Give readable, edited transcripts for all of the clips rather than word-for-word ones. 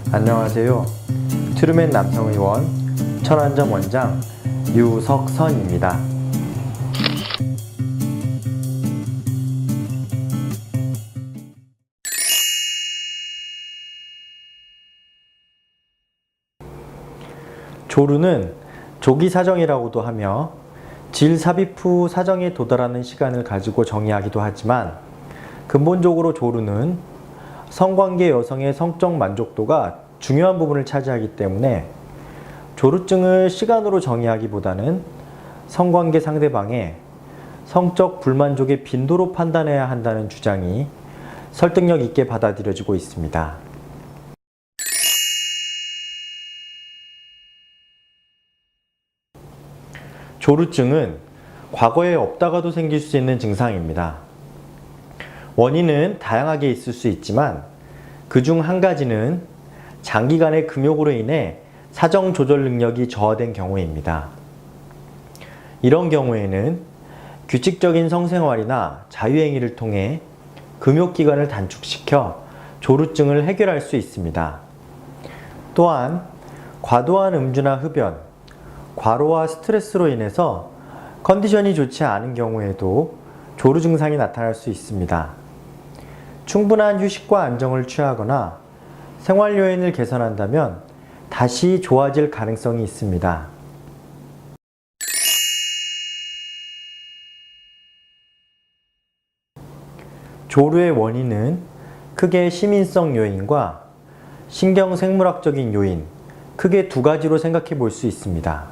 안녕하세요. 트루맨 남성의원 천안점 원장 유석선입니다. 조루는 조기 사정이라고도 하며 질 삽입 후 사정에 도달하는 시간을 가지고 정의하기도 하지만, 근본적으로 조루는 성관계 여성의 성적 만족도가 중요한 부분을 차지하기 때문에 조루증을 시간으로 정의하기보다는 성관계 상대방의 성적 불만족의 빈도로 판단해야 한다는 주장이 설득력 있게 받아들여지고 있습니다. 조루증은 과거에 없다가도 생길 수 있는 증상입니다. 원인은 다양하게 있을 수 있지만 그중 한 가지는 장기간의 금욕으로 인해 사정 조절 능력이 저하된 경우입니다. 이런 경우에는 규칙적인 성생활이나 자유행위를 통해 금욕 기간을 단축시켜 조루증을 해결할 수 있습니다. 또한 과도한 음주나 흡연, 과로와 스트레스로 인해서 컨디션이 좋지 않은 경우에도 조루 증상이 나타날 수 있습니다. 충분한 휴식과 안정을 취하거나 생활 요인을 개선한다면 다시 좋아질 가능성이 있습니다. 조루의 원인은 크게 시민성 요인과 신경생물학적인 요인, 크게 두 가지로 생각해 볼 수 있습니다.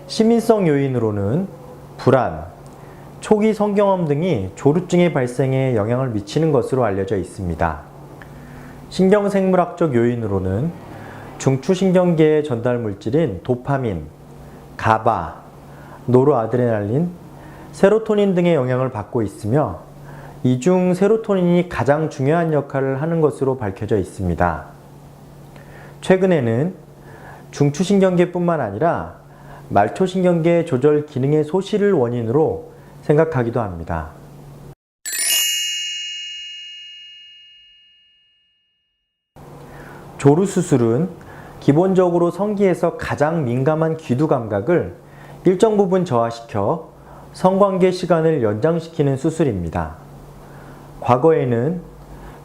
시민성 요인으로는 불안, 초기 성경험 등이 조루증의 발생에 영향을 미치는 것으로 알려져 있습니다. 신경생물학적 요인으로는 중추신경계의 전달 물질인 도파민, 가바, 노르아드레날린, 세로토닌 등의 영향을 받고 있으며, 이 중 세로토닌이 가장 중요한 역할을 하는 것으로 밝혀져 있습니다. 최근에는 중추신경계뿐만 아니라 말초신경계 조절 기능의 소실을 원인으로 생각하기도 합니다. 조루 수술은 기본적으로 성기에서 가장 민감한 귀두 감각을 일정 부분 저하시켜 성관계 시간을 연장시키는 수술입니다. 과거에는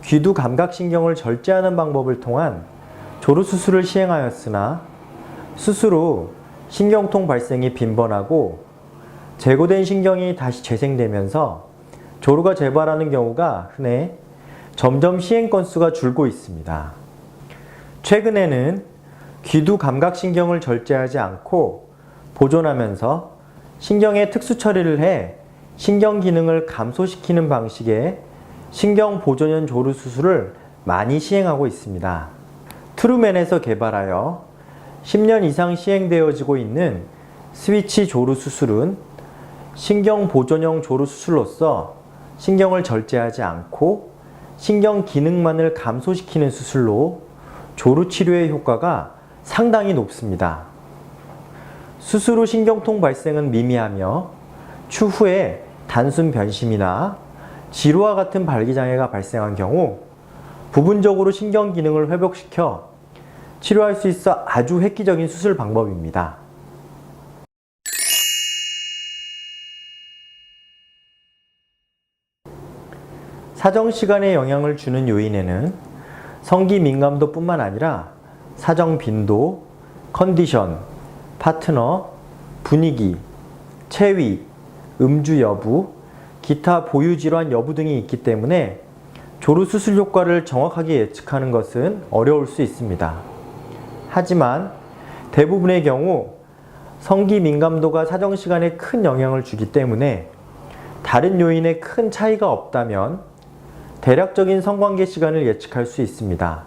귀두 감각신경을 절제하는 방법을 통한 조루 수술을 시행하였으나, 수술 후 신경통 발생이 빈번하고 제거된 신경이 다시 재생되면서 조루가 재발하는 경우가 흔해 점점 시행 건수가 줄고 있습니다. 최근에는 귀두 감각신경을 절제하지 않고 보존하면서 신경에 특수 처리를 해 신경 기능을 감소시키는 방식의 신경보존형 조루 수술을 많이 시행하고 있습니다. 트루맨에서 개발하여 10년 이상 시행되어지고 있는 스위치 조루 수술은 신경보존형 조루 수술로서 신경을 절제하지 않고 신경 기능만을 감소시키는 수술로 조루 치료의 효과가 상당히 높습니다. 수술 후 신경통 발생은 미미하며 추후에 단순 변심이나 지루와 같은 발기장애가 발생한 경우 부분적으로 신경 기능을 회복시켜 치료할 수 있어 아주 획기적인 수술 방법입니다. 사정시간에 영향을 주는 요인에는 성기 민감도뿐만 아니라 사정 빈도, 컨디션, 파트너, 분위기, 체위, 음주 여부, 기타 보유 질환 여부 등이 있기 때문에 조루 수술 효과를 정확하게 예측하는 것은 어려울 수 있습니다. 하지만 대부분의 경우 성기 민감도가 사정시간에 큰 영향을 주기 때문에 다른 요인에 큰 차이가 없다면 대략적인 성관계 시간을 예측할 수 있습니다.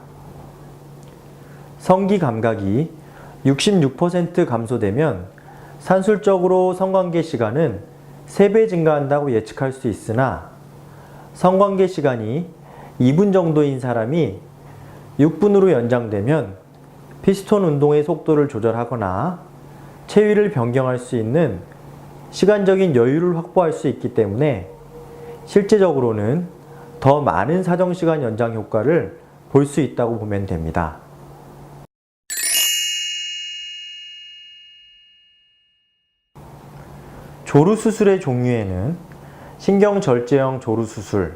성기 감각이 66% 감소되면 산술적으로 성관계 시간은 3배 증가한다고 예측할 수 있으나, 성관계 시간이 2분 정도인 사람이 6분으로 연장되면 피스톤 운동의 속도를 조절하거나 체위를 변경할 수 있는 시간적인 여유를 확보할 수 있기 때문에 실제적으로는 더 많은 사정시간 연장 효과를 볼 수 있다고 보면 됩니다. 조루수술의 종류에는 신경절제형 조루수술,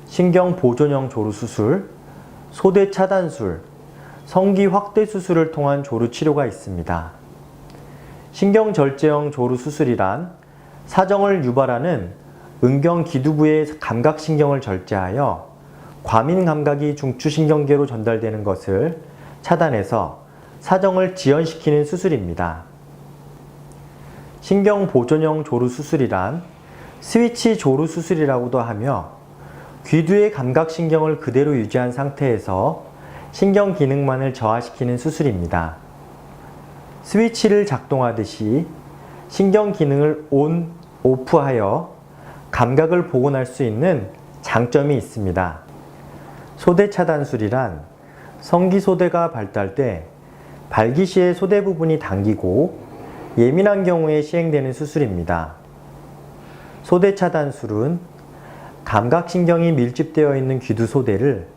신경보존형 조루수술, 소대차단술, 성기확대수술을 통한 조루치료가 있습니다. 신경절제형 조루수술이란 사정을 유발하는 은경기두부의 감각신경을 절제하여 과민감각이 중추신경계로 전달되는 것을 차단해서 사정을 지연시키는 수술입니다. 신경보존형 조루수술이란 스위치 조루수술이라고도 하며 귀두의 감각신경을 그대로 유지한 상태에서 신경 기능만을 저하시키는 수술입니다. 스위치를 작동하듯이 신경 기능을 온, 오프하여 감각을 복원할 수 있는 장점이 있습니다. 소대차단술이란 성기소대가 발달돼 발기시의 소대 부분이 당기고 예민한 경우에 시행되는 수술입니다. 소대차단술은 감각신경이 밀집되어 있는 귀두소대를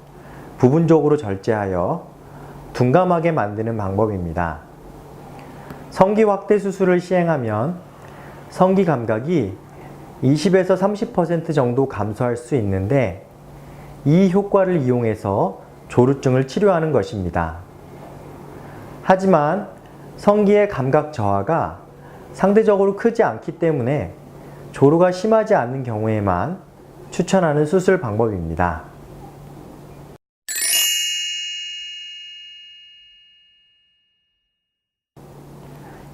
부분적으로 절제하여 둔감하게 만드는 방법입니다. 성기확대 수술을 시행하면 성기 감각이 20에서 30% 정도 감소할 수 있는데 이 효과를 이용해서 조루증을 치료하는 것입니다. 하지만 성기의 감각 저하가 상대적으로 크지 않기 때문에 조루가 심하지 않는 경우에만 추천하는 수술 방법입니다.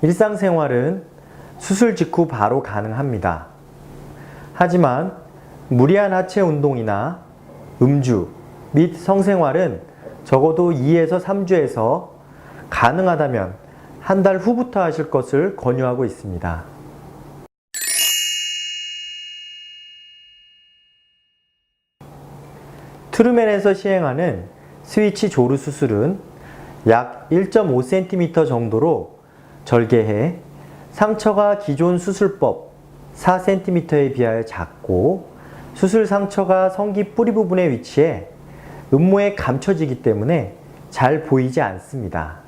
일상생활은 수술 직후 바로 가능합니다. 하지만 무리한 하체 운동이나 음주 및 성생활은 적어도 2에서 3주에서 가능하다면 한 달 후부터 하실 것을 권유하고 있습니다. 트루맨에서 시행하는 스위치 조루 수술은 약 1.5cm 정도로 절개해 상처가 기존 수술법 4cm에 비하여 작고 수술 상처가 성기 뿌리 부분에 위치해 음모에 감춰지기 때문에 잘 보이지 않습니다.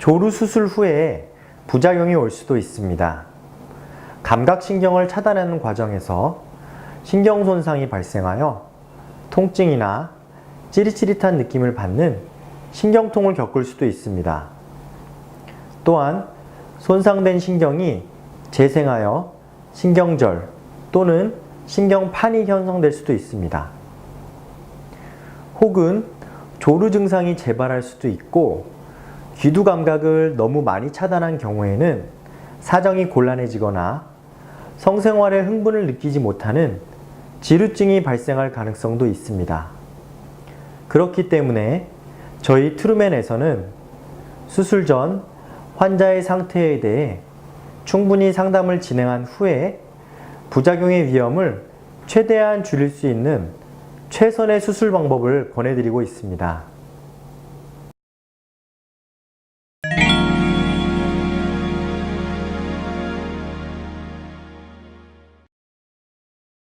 조루 수술 후에 부작용이 올 수도 있습니다. 감각신경을 차단하는 과정에서 신경 손상이 발생하여 통증이나 찌릿찌릿한 느낌을 받는 신경통을 겪을 수도 있습니다. 또한 손상된 신경이 재생하여 신경절 또는 신경판이 형성될 수도 있습니다. 혹은 조루 증상이 재발할 수도 있고 귀두 감각을 너무 많이 차단한 경우에는 사정이 곤란해지거나 성생활에 흥분을 느끼지 못하는 지루증이 발생할 가능성도 있습니다. 그렇기 때문에 저희 트루맨에서는 수술 전 환자의 상태에 대해 충분히 상담을 진행한 후에 부작용의 위험을 최대한 줄일 수 있는 최선의 수술 방법을 권해드리고 있습니다.